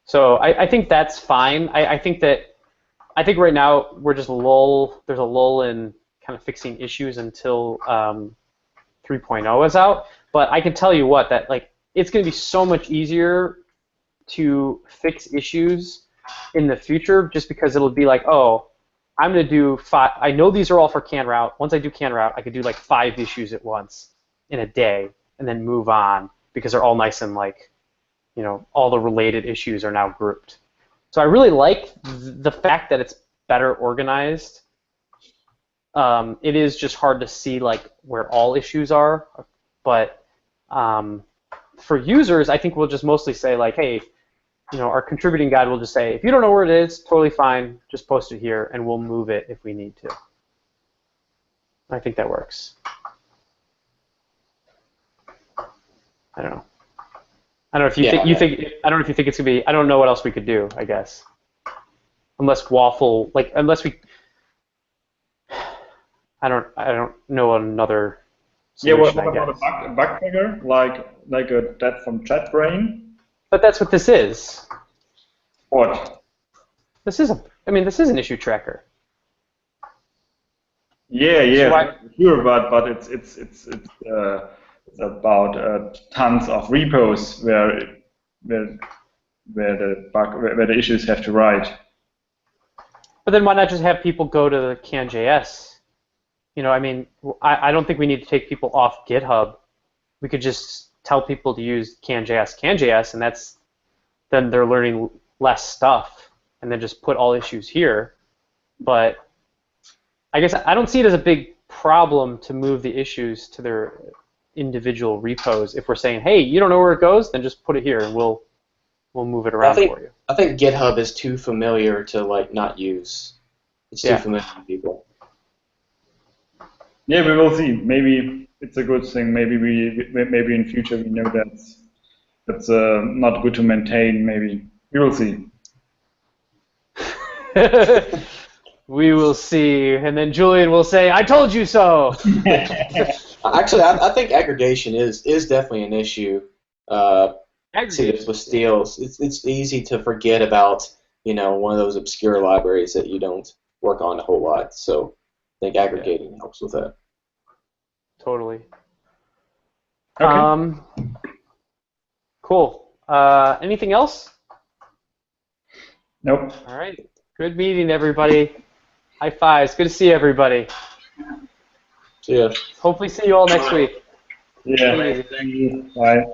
So I think that's fine. I think right now we're just there's a lull in kind of fixing issues until 3.0 is out. But I can tell you what, that like it's going to be so much easier to fix issues in the future, just because it'll be like, oh, I'm going to do 5. I know these are all for can route. Once I do can route, I could do like 5 issues at once in a day, and then move on, because they're all nice and like, you know, all the related issues are now grouped. So I really like the fact that it's better organized. It is just hard to see like where all issues are, but for users, I think we'll just mostly say like, hey, our contributing guide will just say, if you don't know where it is, totally fine, just post it here, and we'll move it if we need to. I think that works. I don't know. I don't know if you think I don't know if you think it's gonna be. I don't know what else we could do. I guess unless waffle, unless we. I don't know another solution. What about a bug figure like that from JetBrain? But that's what this is. What? This is an issue tracker. Yeah, sure, but it's about tons of repos where the issues have to write. But then why not just have people go to the CanJS? I don't think we need to take people off GitHub. We could just tell people to use CanJS, and then they're learning less stuff, and then just put all issues here. But I guess I don't see it as a big problem to move the issues to their individual repos. If we're saying, hey, you don't know where it goes, then just put it here, and we'll move it around for you. I think GitHub is too familiar to not use. It's too familiar to people. Yeah, we will see. Maybe it's a good thing. Maybe in future we know that's not good to maintain. Maybe we will see. We will see, and then Julian will say, "I told you so." Actually, I think aggregation is definitely an issue. See this with steels. It's easy to forget about one of those obscure libraries that you don't work on a whole lot. So I think aggregating helps with that. Totally. Okay. Cool. Anything else? Nope. All right. Good meeting, everybody. High fives. Good to see everybody. See ya. Hopefully see you all next week. Yeah. Thank you. Bye.